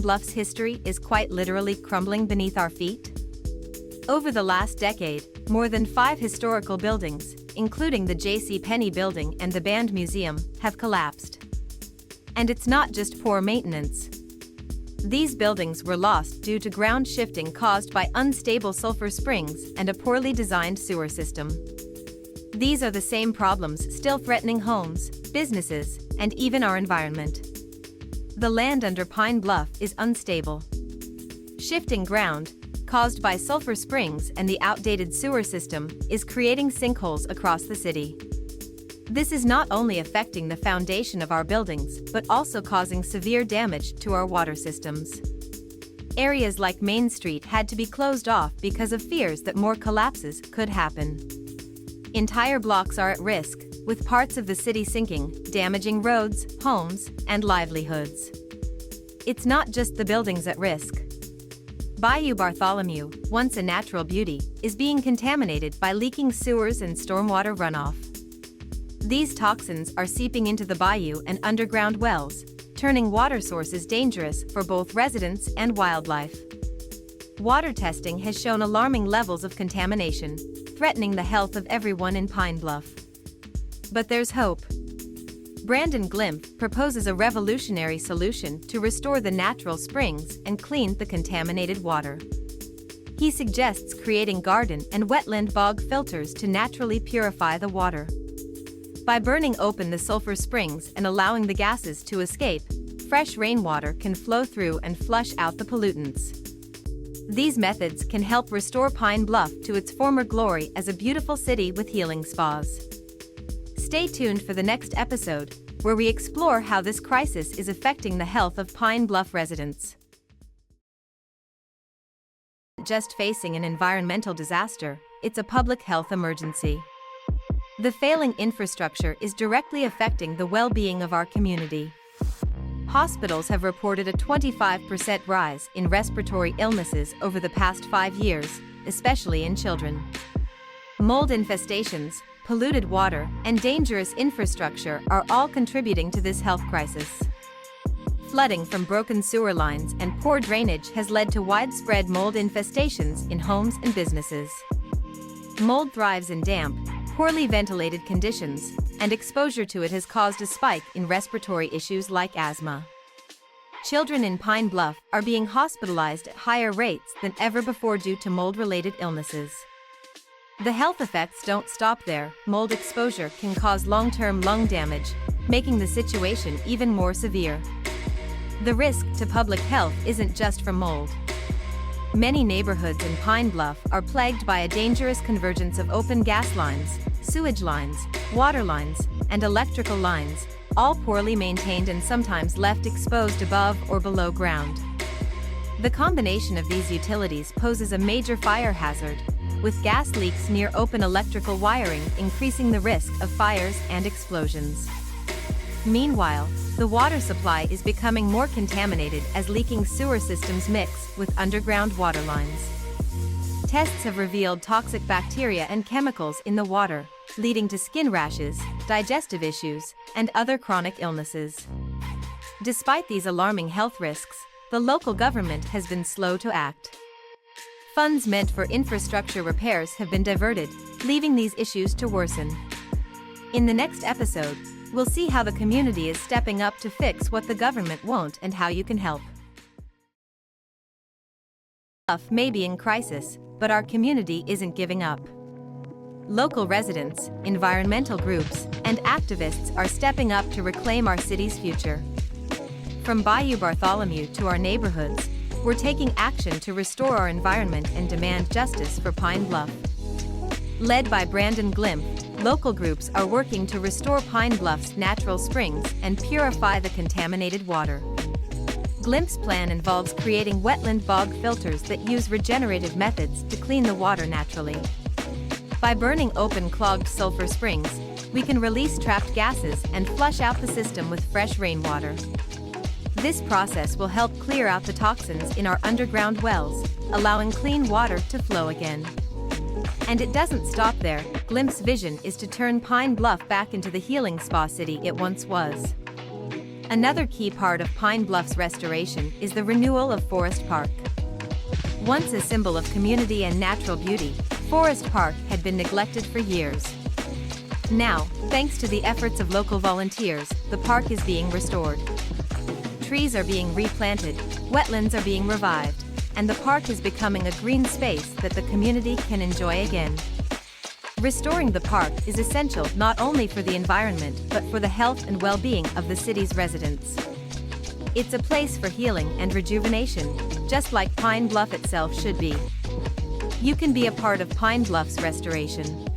Bluff's history is quite literally crumbling beneath our feet? Over the last decade, more than 5 historical buildings, including the J.C. Penney Building and the Band Museum, have collapsed. And it's not just poor maintenance. These buildings were lost due to ground shifting caused by unstable sulfur springs and a poorly designed sewer system. These are the same problems still threatening homes, businesses, and even our environment. The land under Pine Bluff is unstable. Shifting ground, caused by sulfur springs and the outdated sewer system, is creating sinkholes across the city. This is not only affecting the foundation of our buildings but also causing severe damage to our water systems. Areas like Main Street had to be closed off because of fears that more collapses could happen. Entire blocks are at risk, with parts of the city sinking, damaging roads, homes, and livelihoods. It's not just the buildings at risk. Bayou Bartholomew, once a natural beauty, is being contaminated by leaking sewers and stormwater runoff. These toxins are seeping into the bayou and underground wells, turning water sources dangerous for both residents and wildlife. Water testing has shown alarming levels of contamination, threatening the health of everyone in Pine Bluff. But there's hope. Brandon Glymph proposes a revolutionary solution to restore the natural springs and clean the contaminated water. He suggests creating garden and wetland bog filters to naturally purify the water. By burning open the sulfur springs and allowing the gases to escape, fresh rainwater can flow through and flush out the pollutants. These methods can help restore Pine Bluff to its former glory as a beautiful city with healing spas. Stay tuned for the next episode, where we explore how this crisis is affecting the health of Pine Bluff residents. Just facing an environmental disaster, it's a public health emergency. The failing infrastructure is directly affecting the well-being of our community. Hospitals have reported a 25% rise in respiratory illnesses over the past 5 years, especially in children. Mold infestations, polluted water, and dangerous infrastructure are all contributing to this health crisis. Flooding from broken sewer lines and poor drainage has led to widespread mold infestations in homes and businesses. Mold thrives in damp, poorly ventilated conditions, and exposure to it has caused a spike in respiratory issues like asthma. Children in Pine Bluff are being hospitalized at higher rates than ever before due to mold-related illnesses. The health effects don't stop there. Mold exposure can cause long-term lung damage, making the situation even more severe. The risk to public health isn't just from mold. Many neighborhoods in Pine Bluff are plagued by a dangerous convergence of open gas lines, sewage lines, water lines, and electrical lines, all poorly maintained and sometimes left exposed above or below ground. The combination of these utilities poses a major fire hazard, with gas leaks near open electrical wiring increasing the risk of fires and explosions. Meanwhile, the water supply is becoming more contaminated as leaking sewer systems mix with underground water lines. Tests have revealed toxic bacteria and chemicals in the water, leading to skin rashes, digestive issues, and other chronic illnesses. Despite these alarming health risks, the local government has been slow to act. Funds meant for infrastructure repairs have been diverted, leaving these issues to worsen. In the next episode, we'll see how the community is stepping up to fix what the government won't and how you can help. Bluff may be in crisis, but our community isn't giving up. Local residents, environmental groups, and activists are stepping up to reclaim our city's future. From Bayou Bartholomew to our neighborhoods, we're taking action to restore our environment and demand justice for Pine Bluff. Led by Brandon Glymph, local groups are working to restore Pine Bluff's natural springs and purify the contaminated water. Glymph's plan involves creating wetland bog filters that use regenerative methods to clean the water naturally. By burning open clogged sulfur springs, we can release trapped gases and flush out the system with fresh rainwater. This process will help clear out the toxins in our underground wells, allowing clean water to flow again. And it doesn't stop there. Glymph's vision is to turn Pine Bluff back into the healing spa city it once was. Another key part of Pine Bluff's restoration is the renewal of Forest Park. Once a symbol of community and natural beauty, Forest Park had been neglected for years. Now, thanks to the efforts of local volunteers, the park is being restored. Trees are being replanted, wetlands are being revived, and the park is becoming a green space that the community can enjoy again. Restoring the park is essential not only for the environment but for the health and well-being of the city's residents. It's a place for healing and rejuvenation, just like Pine Bluff itself should be. You can be a part of Pine Bluff's restoration.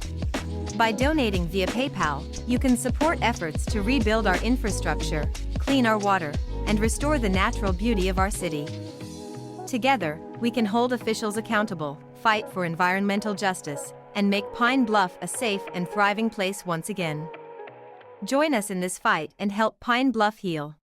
By donating via PayPal, you can support efforts to rebuild our infrastructure, clean our water, and restore the natural beauty of our city. Together, we can hold officials accountable, fight for environmental justice, and make Pine Bluff a safe and thriving place once again. Join us in this fight and help Pine Bluff heal.